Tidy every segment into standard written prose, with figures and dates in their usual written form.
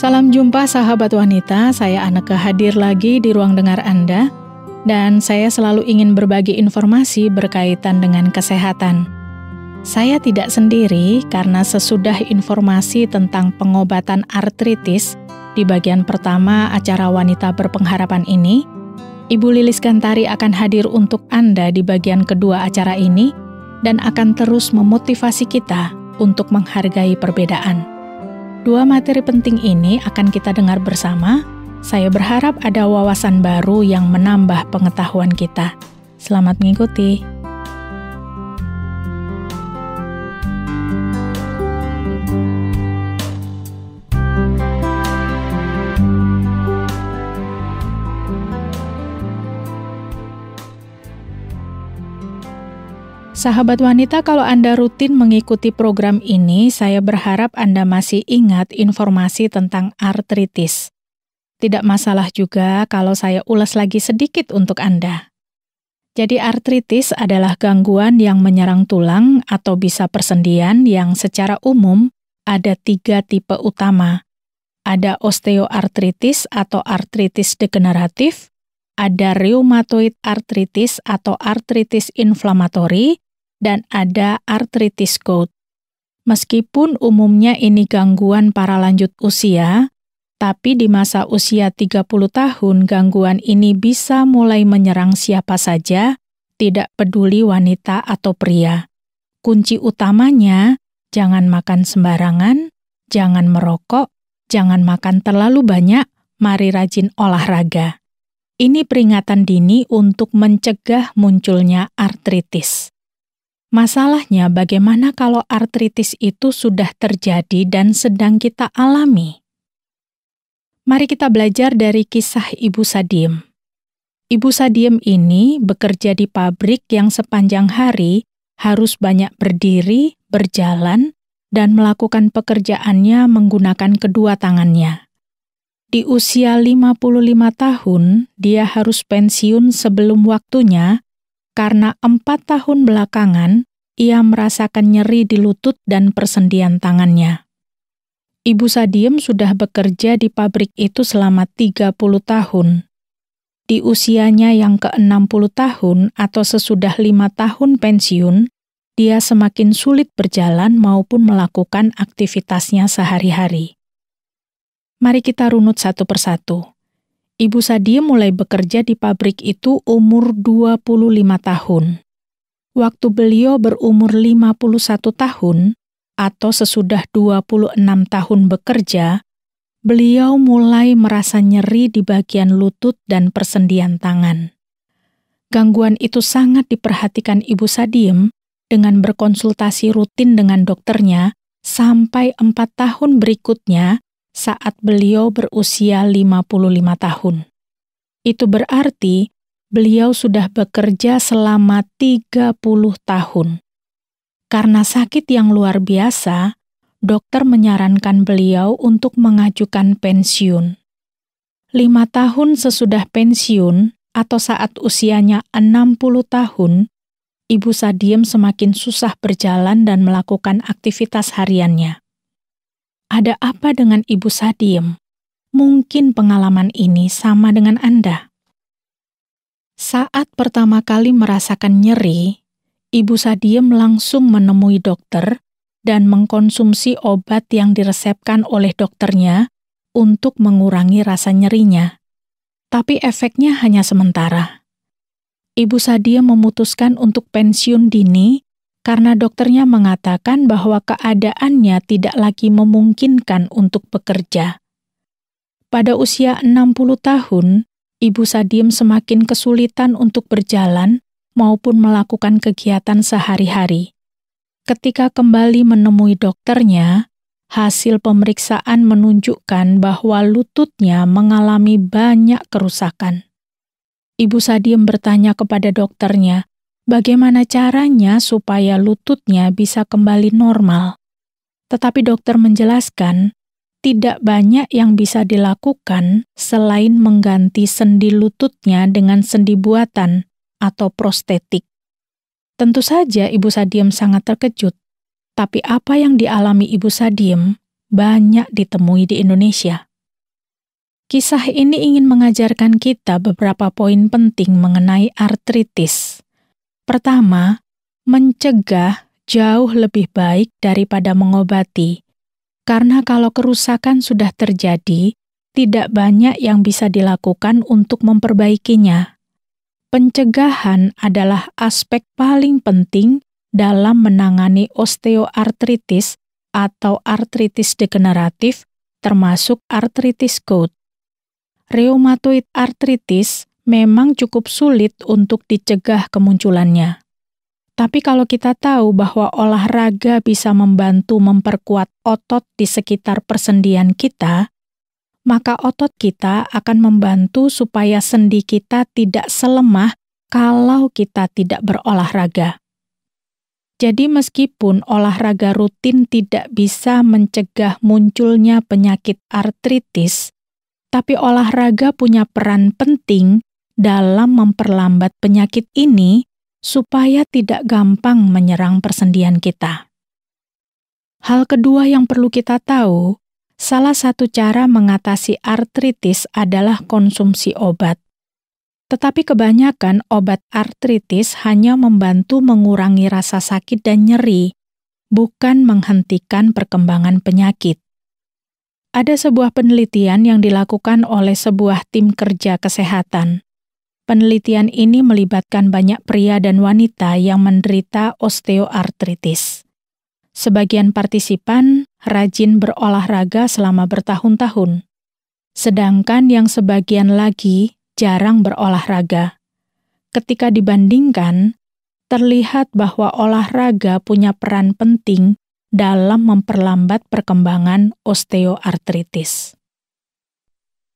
Salam jumpa sahabat wanita, saya Anneke hadir lagi di ruang dengar Anda, dan saya selalu ingin berbagi informasi berkaitan dengan kesehatan. Saya tidak sendiri karena sesudah informasi tentang pengobatan artritis di bagian pertama acara Wanita Berpengharapan ini, Ibu Lilis Gantari akan hadir untuk Anda di bagian kedua acara ini dan akan terus memotivasi kita untuk menghargai perbedaan. Dua materi penting ini akan kita dengar bersama. Saya berharap ada wawasan baru yang menambah pengetahuan kita. Selamat mengikuti. Sahabat wanita, kalau Anda rutin mengikuti program ini, saya berharap Anda masih ingat informasi tentang artritis. Tidak masalah juga kalau saya ulas lagi sedikit untuk Anda. Jadi artritis adalah gangguan yang menyerang tulang atau bisa persendian yang secara umum ada 3 tipe utama. Ada osteoartritis atau artritis degeneratif, ada rheumatoid artritis atau artritis inflamatori, dan ada artritis gout. Meskipun umumnya ini gangguan para lanjut usia, tapi di masa usia 30 tahun gangguan ini bisa mulai menyerang siapa saja, tidak peduli wanita atau pria. Kunci utamanya, jangan makan sembarangan, jangan merokok, jangan makan terlalu banyak, mari rajin olahraga. Ini peringatan dini untuk mencegah munculnya artritis. Masalahnya, bagaimana kalau artritis itu sudah terjadi dan sedang kita alami? Mari kita belajar dari kisah Ibu Sadiem. Ibu Sadiem ini bekerja di pabrik yang sepanjang hari harus banyak berdiri, berjalan, dan melakukan pekerjaannya menggunakan kedua tangannya. Di usia 55 tahun, dia harus pensiun sebelum waktunya karena 4 tahun belakangan, ia merasakan nyeri di lutut dan persendian tangannya. Ibu Sadiem sudah bekerja di pabrik itu selama 30 tahun. Di usianya yang ke-60 tahun atau sesudah 5 tahun pensiun, dia semakin sulit berjalan maupun melakukan aktivitasnya sehari-hari. Mari kita runut satu persatu. Ibu Sadiem mulai bekerja di pabrik itu umur 25 tahun. Waktu beliau berumur 51 tahun, atau sesudah 26 tahun bekerja, beliau mulai merasa nyeri di bagian lutut dan persendian tangan. Gangguan itu sangat diperhatikan Ibu Sadiem dengan berkonsultasi rutin dengan dokternya sampai 4 tahun berikutnya, saat beliau berusia 55 tahun. Itu berarti beliau sudah bekerja selama 30 tahun. Karena sakit yang luar biasa, dokter menyarankan beliau untuk mengajukan pensiun. 5 tahun sesudah pensiun atau saat usianya 60 tahun, Ibu Sadiem semakin susah berjalan dan melakukan aktivitas hariannya. Ada apa dengan Ibu Sadiem? Mungkin pengalaman ini sama dengan Anda. Saat pertama kali merasakan nyeri, Ibu Sadiem langsung menemui dokter dan mengkonsumsi obat yang diresepkan oleh dokternya untuk mengurangi rasa nyerinya. Tapi efeknya hanya sementara. Ibu Sadiem memutuskan untuk pensiun dini karena dokternya mengatakan bahwa keadaannya tidak lagi memungkinkan untuk bekerja. Pada usia 60 tahun, Ibu Sadiem semakin kesulitan untuk berjalan maupun melakukan kegiatan sehari-hari. Ketika kembali menemui dokternya, hasil pemeriksaan menunjukkan bahwa lututnya mengalami banyak kerusakan. Ibu Sadiem bertanya kepada dokternya, bagaimana caranya supaya lututnya bisa kembali normal. Tetapi dokter menjelaskan, tidak banyak yang bisa dilakukan selain mengganti sendi lututnya dengan sendi buatan atau prostetik. Tentu saja Ibu Sadiem sangat terkejut, tapi apa yang dialami Ibu Sadiem banyak ditemui di Indonesia. Kisah ini ingin mengajarkan kita beberapa poin penting mengenai artritis. Pertama, mencegah jauh lebih baik daripada mengobati. Karena kalau kerusakan sudah terjadi, tidak banyak yang bisa dilakukan untuk memperbaikinya. Pencegahan adalah aspek paling penting dalam menangani osteoartritis atau artritis degeneratif, termasuk artritis gout. Rheumatoid artritis memang cukup sulit untuk dicegah kemunculannya. Tapi kalau kita tahu bahwa olahraga bisa membantu memperkuat otot di sekitar persendian kita, maka otot kita akan membantu supaya sendi kita tidak selemah kalau kita tidak berolahraga. Jadi meskipun olahraga rutin tidak bisa mencegah munculnya penyakit artritis, tapi olahraga punya peran penting dalam memperlambat penyakit ini supaya tidak gampang menyerang persendian kita. Hal kedua yang perlu kita tahu, salah satu cara mengatasi artritis adalah konsumsi obat. Tetapi kebanyakan obat artritis hanya membantu mengurangi rasa sakit dan nyeri, bukan menghentikan perkembangan penyakit. Ada sebuah penelitian yang dilakukan oleh sebuah tim kerja kesehatan. Penelitian ini melibatkan banyak pria dan wanita yang menderita osteoartritis. Sebagian partisipan rajin berolahraga selama bertahun-tahun, sedangkan yang sebagian lagi jarang berolahraga. Ketika dibandingkan, terlihat bahwa olahraga punya peran penting dalam memperlambat perkembangan osteoartritis.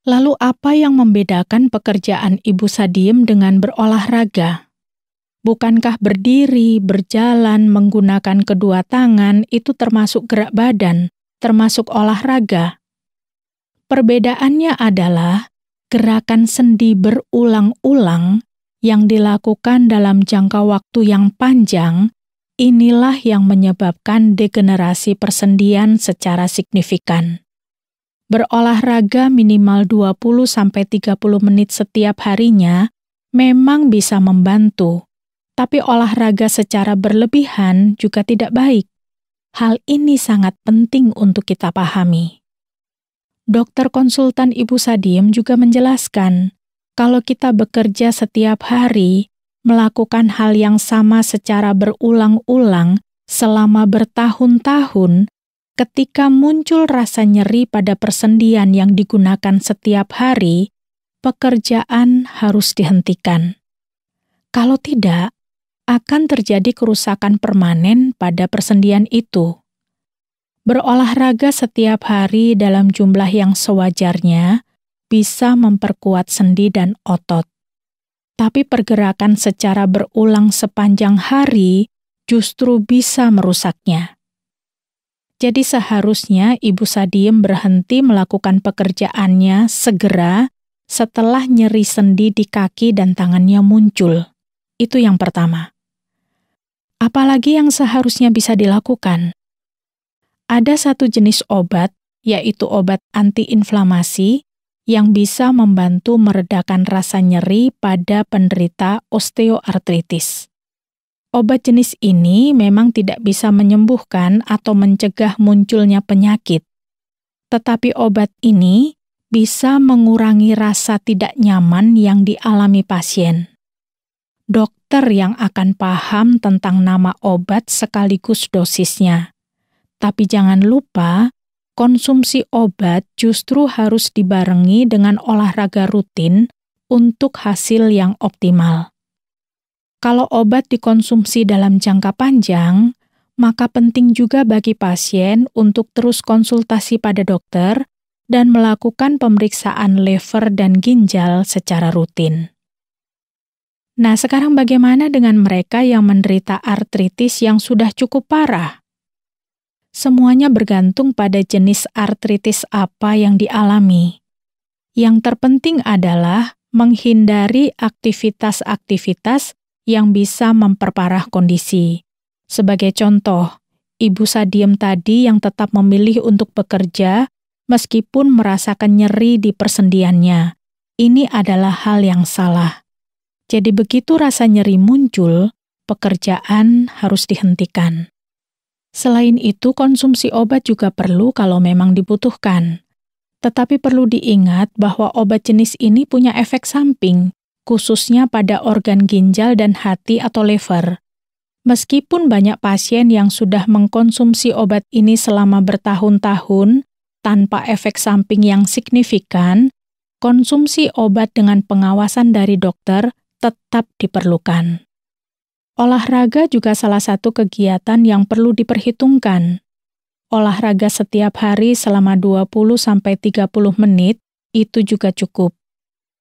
Lalu apa yang membedakan pekerjaan Ibu Sadiem dengan berolahraga? Bukankah berdiri, berjalan, menggunakan kedua tangan itu termasuk gerak badan, termasuk olahraga? Perbedaannya adalah gerakan sendi berulang-ulang yang dilakukan dalam jangka waktu yang panjang, inilah yang menyebabkan degenerasi persendian secara signifikan. Berolahraga minimal 20-30 menit setiap harinya memang bisa membantu. Tapi olahraga secara berlebihan juga tidak baik. Hal ini sangat penting untuk kita pahami. Dokter konsultan Ibu Sadiem juga menjelaskan, kalau kita bekerja setiap hari, melakukan hal yang sama secara berulang-ulang selama bertahun-tahun, ketika muncul rasa nyeri pada persendian yang digunakan setiap hari, pekerjaan harus dihentikan. Kalau tidak, akan terjadi kerusakan permanen pada persendian itu. Berolahraga setiap hari dalam jumlah yang sewajarnya bisa memperkuat sendi dan otot. Tapi pergerakan secara berulang sepanjang hari justru bisa merusaknya. Jadi seharusnya Ibu Sadiem berhenti melakukan pekerjaannya segera setelah nyeri sendi di kaki dan tangannya muncul. Itu yang pertama. Apalagi yang seharusnya bisa dilakukan? Ada satu jenis obat, yaitu obat antiinflamasi, yang bisa membantu meredakan rasa nyeri pada penderita osteoartritis. Obat jenis ini memang tidak bisa menyembuhkan atau mencegah munculnya penyakit. Tetapi obat ini bisa mengurangi rasa tidak nyaman yang dialami pasien. Dokter yang akan paham tentang nama obat sekaligus dosisnya. Tapi jangan lupa, konsumsi obat justru harus dibarengi dengan olahraga rutin untuk hasil yang optimal. Kalau obat dikonsumsi dalam jangka panjang, maka penting juga bagi pasien untuk terus konsultasi pada dokter dan melakukan pemeriksaan lever dan ginjal secara rutin. Nah, sekarang bagaimana dengan mereka yang menderita artritis yang sudah cukup parah? Semuanya bergantung pada jenis artritis apa yang dialami. Yang terpenting adalah menghindari aktivitas-aktivitas yang bisa memperparah kondisi. Sebagai contoh, Ibu Sadiem tadi yang tetap memilih untuk bekerja meskipun merasakan nyeri di persendiannya. Ini adalah hal yang salah. Jadi begitu rasa nyeri muncul, pekerjaan harus dihentikan. Selain itu, konsumsi obat juga perlu kalau memang dibutuhkan. Tetapi perlu diingat bahwa obat jenis ini punya efek samping, khususnya pada organ ginjal dan hati atau liver. Meskipun banyak pasien yang sudah mengkonsumsi obat ini selama bertahun-tahun tanpa efek samping yang signifikan, konsumsi obat dengan pengawasan dari dokter tetap diperlukan. Olahraga juga salah satu kegiatan yang perlu diperhitungkan. Olahraga setiap hari selama 20-30 menit itu juga cukup.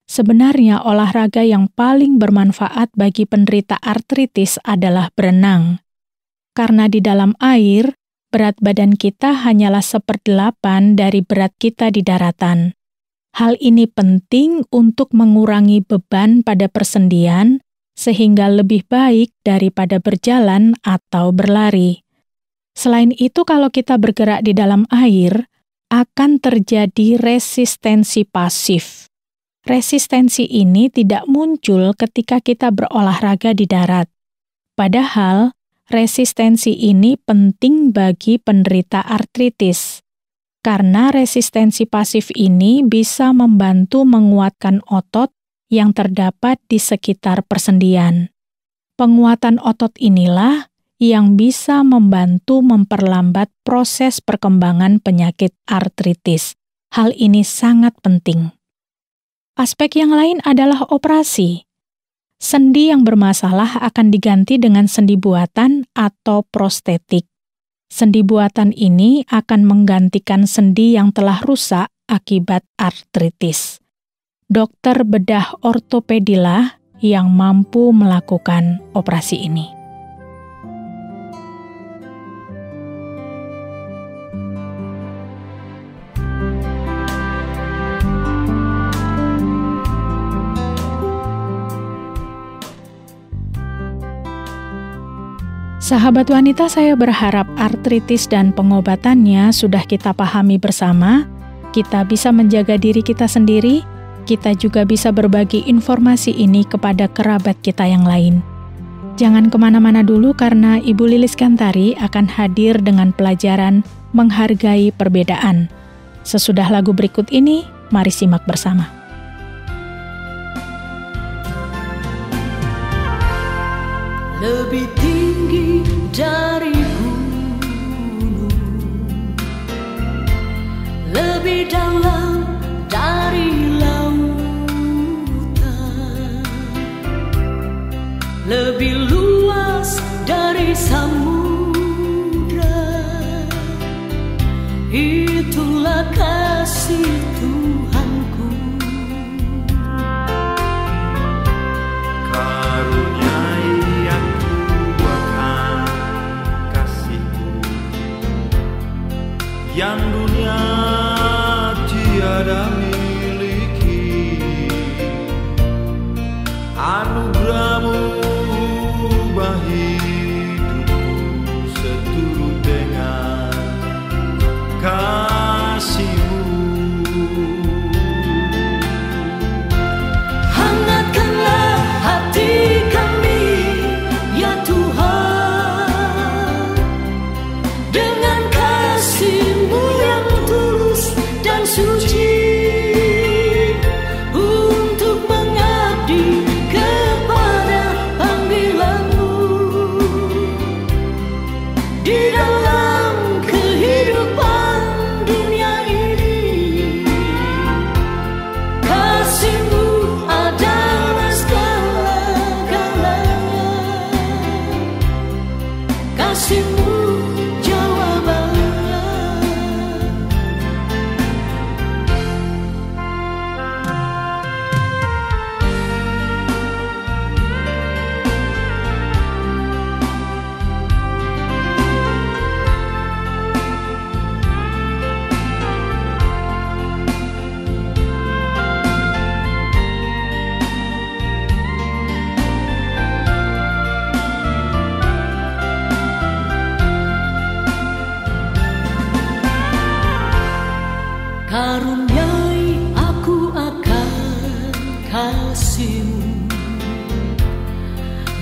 Sebenarnya olahraga yang paling bermanfaat bagi penderita artritis adalah berenang. Karena di dalam air, berat badan kita hanyalah 1/8 dari berat kita di daratan. Hal ini penting untuk mengurangi beban pada persendian, sehingga lebih baik daripada berjalan atau berlari. Selain itu, kalau kita bergerak di dalam air, akan terjadi resistensi pasif. Resistensi ini tidak muncul ketika kita berolahraga di darat. Padahal, resistensi ini penting bagi penderita artritis. Karena resistensi pasif ini bisa membantu menguatkan otot yang terdapat di sekitar persendian. Penguatan otot inilah yang bisa membantu memperlambat proses perkembangan penyakit artritis. Hal ini sangat penting. Aspek yang lain adalah operasi. Sendi yang bermasalah akan diganti dengan sendi buatan atau prostetik. Sendi buatan ini akan menggantikan sendi yang telah rusak akibat artritis. Dokter bedah ortopedilah yang mampu melakukan operasi ini. Sahabat wanita, saya berharap artritis dan pengobatannya sudah kita pahami bersama. Kita bisa menjaga diri kita sendiri. Kita juga bisa berbagi informasi ini kepada kerabat kita yang lain. Jangan kemana-mana dulu karena Ibu Lilis Kantari akan hadir dengan pelajaran menghargai perbedaan. Sesudah lagu berikut ini, mari simak bersama. Lebih tinggi dari gunung, lebih dalam dari lautan, lebih luas dari samudra. Itulah kasih Tuhanku. Karuniai aku akan kasih-Mu yang dunia tiada miliki. Anugerah-Mu ubah hidupku seturut dengan kasih-Mu.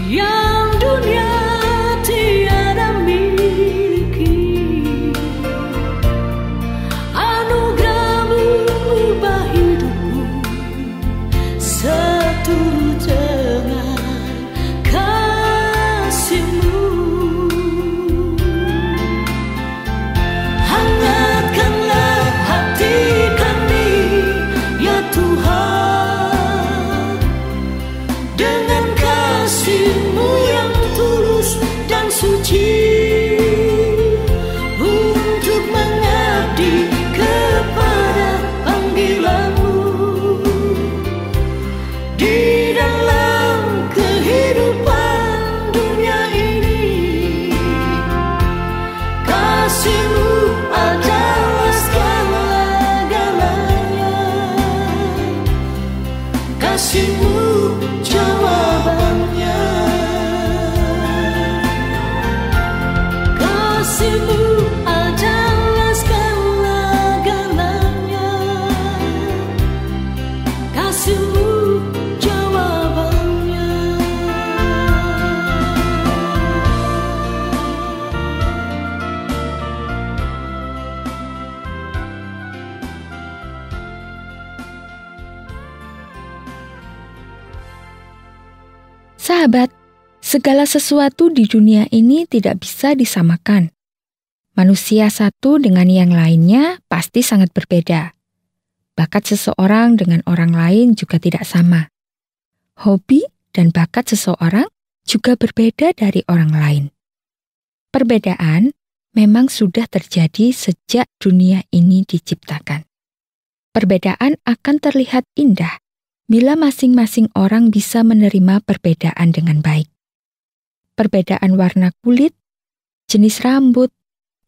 yang dunia tiada miliki. Anugerah-Mu ubah hidupku seturut dengan kasih-Mu. Hangatkanlah hati kami, ya Tuhan, dengan kasih-Mu yang tulus dan suci, untuk mengabdi kepada panggilan-Mu di dalam kehidupan dunia ini. Kasih-Mu adalah segala-galanya. Kasih-Mu jawabannya. Kasih-Mu adalah segala-galanya. Kasih-Mu jawabannya. Sahabat, segala sesuatu di dunia ini tidak bisa disamakan. Manusia satu dengan yang lainnya pasti sangat berbeda. Bakat seseorang dengan orang lain juga tidak sama. Hobi dan bakat seseorang juga berbeda dari orang lain. Perbedaan memang sudah terjadi sejak dunia ini diciptakan. Perbedaan akan terlihat indah bila masing-masing orang bisa menerima perbedaan dengan baik. Perbedaan warna kulit, jenis rambut,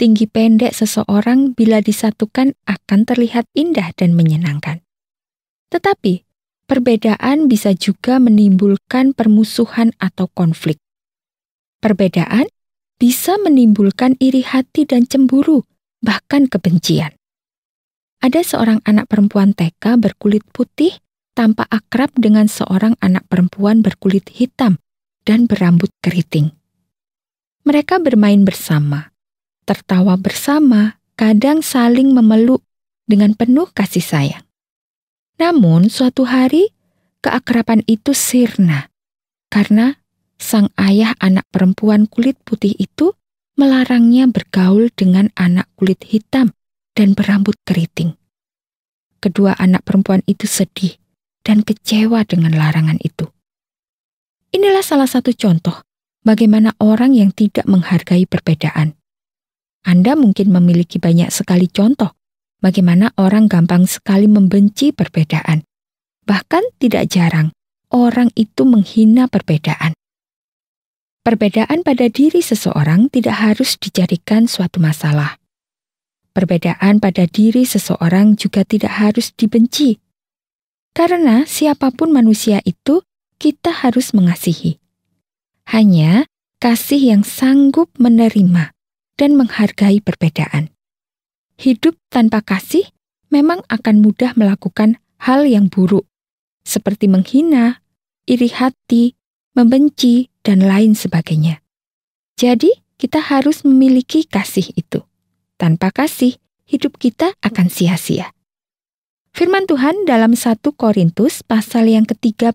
tinggi pendek seseorang bila disatukan akan terlihat indah dan menyenangkan. Tetapi, perbedaan bisa juga menimbulkan permusuhan atau konflik. Perbedaan bisa menimbulkan iri hati dan cemburu, bahkan kebencian. Ada seorang anak perempuan TK berkulit putih tampak akrab dengan seorang anak perempuan berkulit hitam dan berambut keriting. Mereka bermain bersama, tertawa bersama, kadang saling memeluk dengan penuh kasih sayang. Namun suatu hari, keakraban itu sirna karena sang ayah anak perempuan kulit putih itu melarangnya bergaul dengan anak kulit hitam dan berambut keriting. Kedua anak perempuan itu sedih dan kecewa dengan larangan itu. Inilah salah satu contoh bagaimana orang yang tidak menghargai perbedaan. Anda mungkin memiliki banyak sekali contoh bagaimana orang gampang sekali membenci perbedaan. Bahkan tidak jarang orang itu menghina perbedaan. Perbedaan pada diri seseorang tidak harus dijadikan suatu masalah. Perbedaan pada diri seseorang juga tidak harus dibenci. Karena siapapun manusia itu, kita harus mengasihi. Hanya kasih yang sanggup menerima dan menghargai perbedaan. Hidup tanpa kasih memang akan mudah melakukan hal yang buruk, seperti menghina, iri hati, membenci, dan lain sebagainya. Jadi, kita harus memiliki kasih itu. Tanpa kasih, hidup kita akan sia-sia. Firman Tuhan dalam 1 Korintus pasal yang ke-13,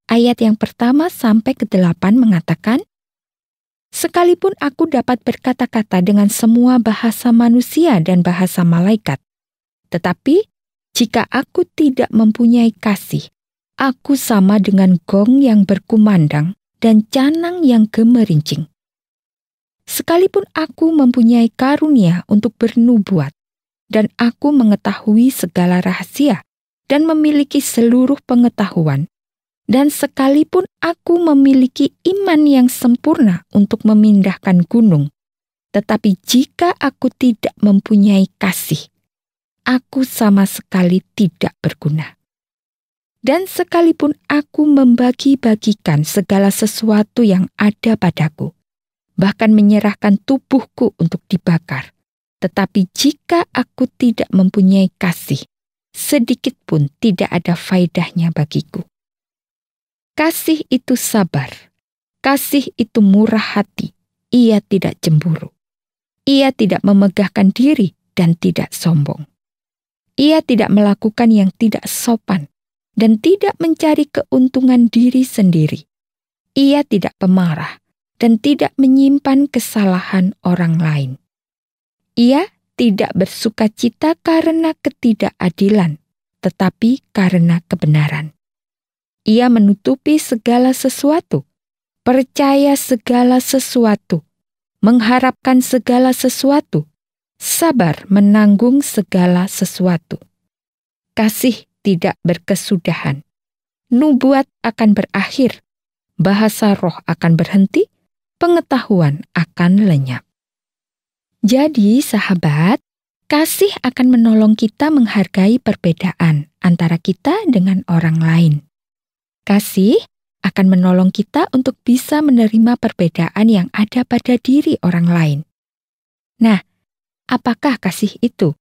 ayat yang pertama sampai ke-8 mengatakan, "Sekalipun aku dapat berkata-kata dengan semua bahasa manusia dan bahasa malaikat, tetapi jika aku tidak mempunyai kasih, aku sama dengan gong yang berkumandang dan canang yang gemerincing. Sekalipun aku mempunyai karunia untuk bernubuat, dan aku mengetahui segala rahasia dan memiliki seluruh pengetahuan, dan sekalipun aku memiliki iman yang sempurna untuk memindahkan gunung, tetapi jika aku tidak mempunyai kasih, aku sama sekali tidak berguna. Dan sekalipun aku membagi-bagikan segala sesuatu yang ada padaku, bahkan menyerahkan tubuhku untuk dibakar, tetapi jika aku tidak mempunyai kasih, sedikit pun tidak ada faedahnya bagiku. Kasih itu sabar. Kasih itu murah hati, ia tidak cemburu. Ia tidak memegahkan diri dan tidak sombong. Ia tidak melakukan yang tidak sopan dan tidak mencari keuntungan diri sendiri. Ia tidak pemarah dan tidak menyimpan kesalahan orang lain. Ia tidak bersukacita karena ketidakadilan, tetapi karena kebenaran. Ia menutupi segala sesuatu, percaya segala sesuatu, mengharapkan segala sesuatu, sabar menanggung segala sesuatu. Kasih tidak berkesudahan. Nubuat akan berakhir, bahasa roh akan berhenti, pengetahuan akan lenyap. Jadi, sahabat, kasih akan menolong kita menghargai perbedaan antara kita dengan orang lain. Kasih akan menolong kita untuk bisa menerima perbedaan yang ada pada diri orang lain. Nah, apakah kasih itu?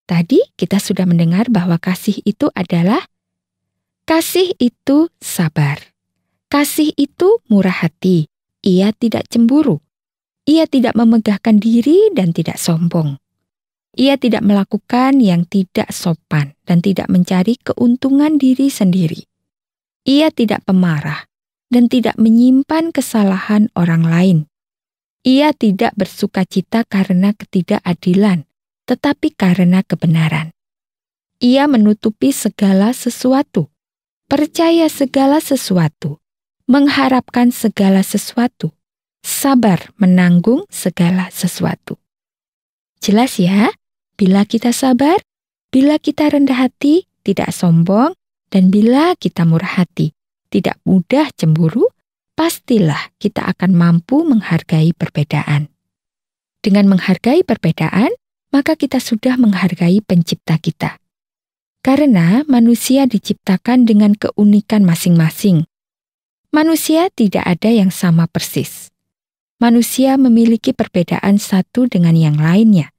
Tadi kita sudah mendengar bahwa kasih itu adalah kasih itu sabar. Kasih itu murah hati. Ia tidak cemburu. Ia tidak memegahkan diri dan tidak sombong. Ia tidak melakukan yang tidak sopan dan tidak mencari keuntungan diri sendiri. Ia tidak pemarah dan tidak menyimpan kesalahan orang lain. Ia tidak bersukacita karena ketidakadilan, tetapi karena kebenaran. Ia menutupi segala sesuatu, percaya segala sesuatu, mengharapkan segala sesuatu, sabar menanggung segala sesuatu. Jelas ya, bila kita sabar, bila kita rendah hati, tidak sombong, dan bila kita murah hati, tidak mudah cemburu, pastilah kita akan mampu menghargai perbedaan. Dengan menghargai perbedaan, maka kita sudah menghargai pencipta kita. Karena manusia diciptakan dengan keunikan masing-masing. Manusia tidak ada yang sama persis. Manusia memiliki perbedaan satu dengan yang lainnya.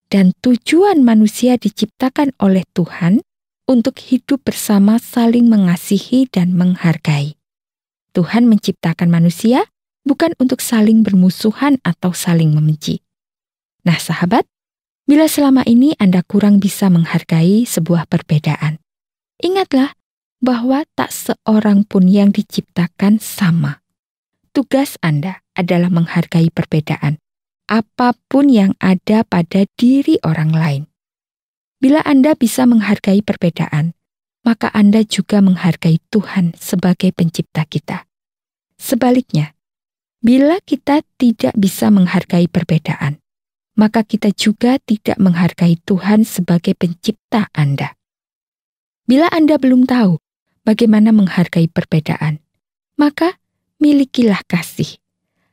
Dan tujuan manusia diciptakan oleh Tuhan untuk hidup bersama saling mengasihi dan menghargai. Tuhan menciptakan manusia bukan untuk saling bermusuhan atau saling membenci. Nah, sahabat, bila selama ini Anda kurang bisa menghargai sebuah perbedaan, ingatlah bahwa tak seorang pun yang diciptakan sama. Tugas Anda adalah menghargai perbedaan, apapun yang ada pada diri orang lain. Bila Anda bisa menghargai perbedaan, maka Anda juga menghargai Tuhan sebagai pencipta kita. Sebaliknya, bila kita tidak bisa menghargai perbedaan, maka kita juga tidak menghargai Tuhan sebagai pencipta Anda. Bila Anda belum tahu bagaimana menghargai perbedaan, maka milikilah kasih.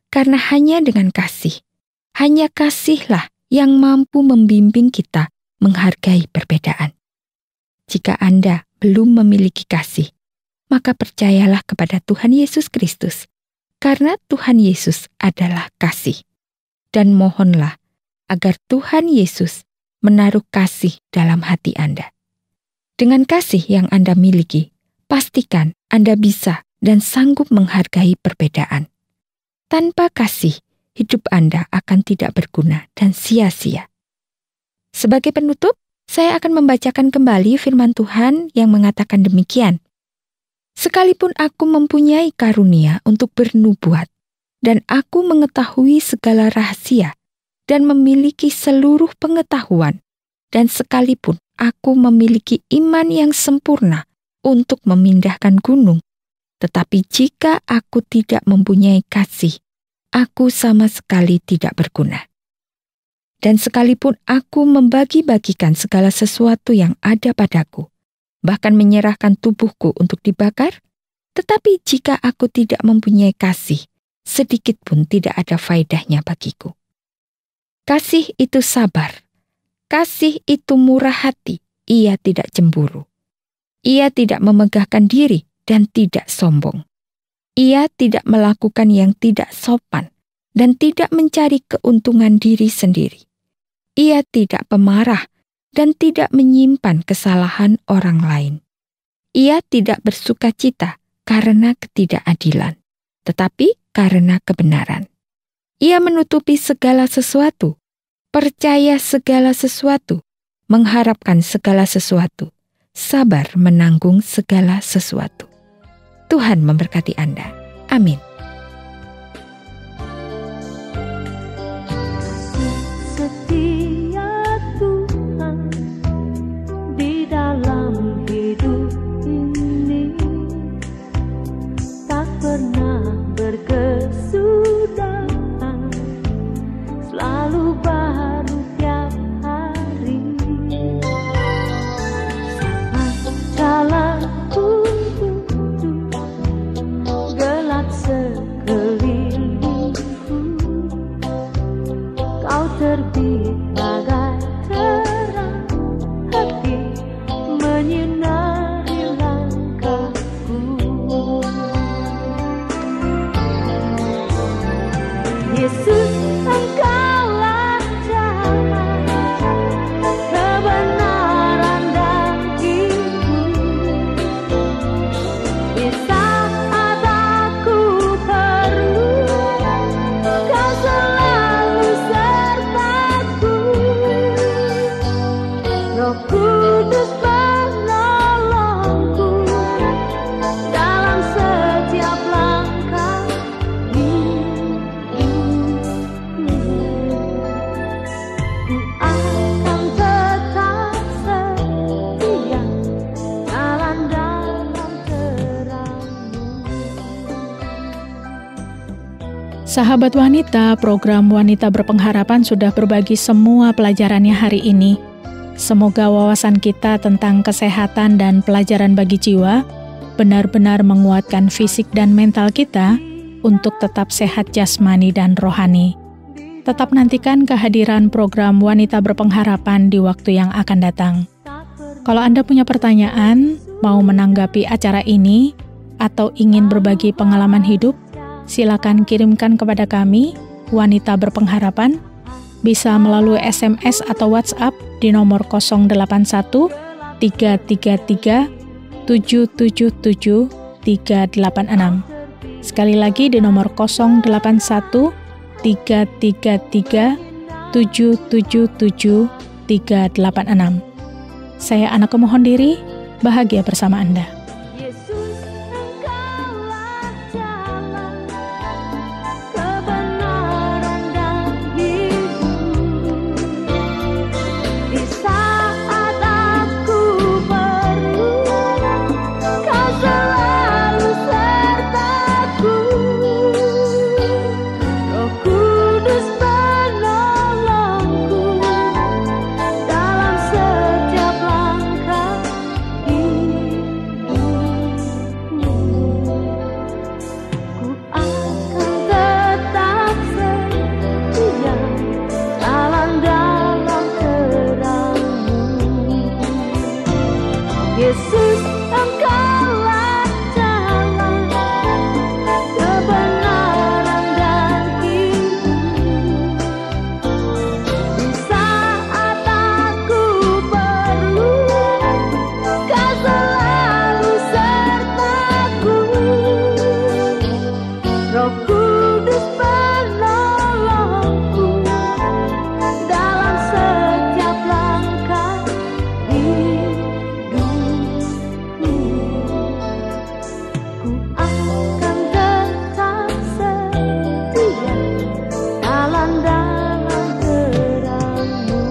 Karena hanya dengan kasih, hanya kasihlah yang mampu membimbing kita menghargai perbedaan. Jika Anda belum memiliki kasih, maka percayalah kepada Tuhan Yesus Kristus, karena Tuhan Yesus adalah kasih. Dan mohonlah agar Tuhan Yesus menaruh kasih dalam hati Anda. Dengan kasih yang Anda miliki, pastikan Anda bisa dan sanggup menghargai perbedaan. Tanpa kasih, hidup Anda akan tidak berguna dan sia-sia. Sebagai penutup, saya akan membacakan kembali firman Tuhan yang mengatakan demikian. Sekalipun aku mempunyai karunia untuk bernubuat, dan aku mengetahui segala rahasia, dan memiliki seluruh pengetahuan, dan sekalipun aku memiliki iman yang sempurna untuk memindahkan gunung, tetapi jika aku tidak mempunyai kasih, aku sama sekali tidak berguna. Dan sekalipun aku membagi-bagikan segala sesuatu yang ada padaku, bahkan menyerahkan tubuhku untuk dibakar, tetapi jika aku tidak mempunyai kasih, sedikit pun tidak ada faedahnya bagiku. Kasih itu sabar, kasih itu murah hati, ia tidak cemburu. Ia tidak memegahkan diri dan tidak sombong. Ia tidak melakukan yang tidak sopan dan tidak mencari keuntungan diri sendiri. Ia tidak pemarah dan tidak menyimpan kesalahan orang lain. Ia tidak bersukacita karena ketidakadilan, tetapi karena kebenaran. Ia menutupi segala sesuatu, percaya segala sesuatu, mengharapkan segala sesuatu, sabar menanggung segala sesuatu. Tuhan memberkati Anda. Amin. Setia Tuhan di dalam hidup ini, tak pernah berkesudahan, selalu baru tiap hari. Jalan untukku gelap sekelilingku, kau terbit bagai terang hati, menyinari langkahku. Yesus, Engkaulah jalan, kebenaran dan hidup. Di saat aku perlu, Kau selalu sertaku. Roh Kudus penolongku dalam setiap langkah hidupku. Ku akan tetap setia jalan dalam terang-Mu. Sahabat wanita, program Wanita Berpengharapan sudah berbagi semua pelajarannya hari ini. Semoga wawasan kita tentang kesehatan dan pelajaran bagi jiwa benar-benar menguatkan fisik dan mental kita untuk tetap sehat jasmani dan rohani. Tetap nantikan kehadiran program Wanita Berpengharapan di waktu yang akan datang. Kalau Anda punya pertanyaan, mau menanggapi acara ini, atau ingin berbagi pengalaman hidup, silakan kirimkan kepada kami, Wanita Berpengharapan, bisa melalui SMS atau WhatsApp di nomor 081 333 777 386. Sekali lagi di nomor 081 333 777 386. Saya Anaka mohon diri, bahagia bersama Anda. Yesus, Engkaulah jalan, kebenaran dan hidup. Di saat aku perlu, Kau selalu sertaku. Roh Kudus penolongku dalam setiap langkah hidupku. Ku akan tetap setia jalan dalam terang-Mu. Yesus, Engkaulah jalan, kebenaran dan hidup. Di saat aku perlu, Kau selalu sertaku. Roh Kudus penolongku dalam setiap langkah hidupku. Ku akan tetap setia jalan dalam terang-Mu.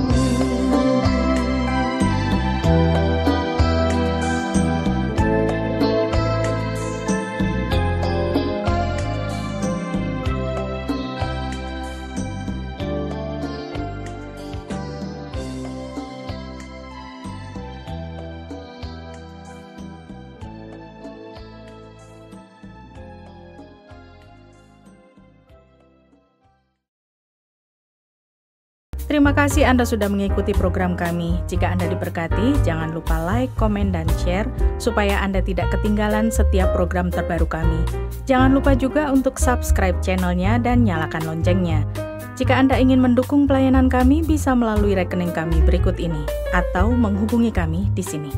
Terima kasih Anda sudah mengikuti program kami. Jika Anda diberkati, jangan lupa like, komen, dan share supaya Anda tidak ketinggalan setiap program terbaru kami. Jangan lupa juga untuk subscribe channelnya dan nyalakan loncengnya. Jika Anda ingin mendukung pelayanan kami, bisa melalui rekening kami berikut ini atau menghubungi kami di sini.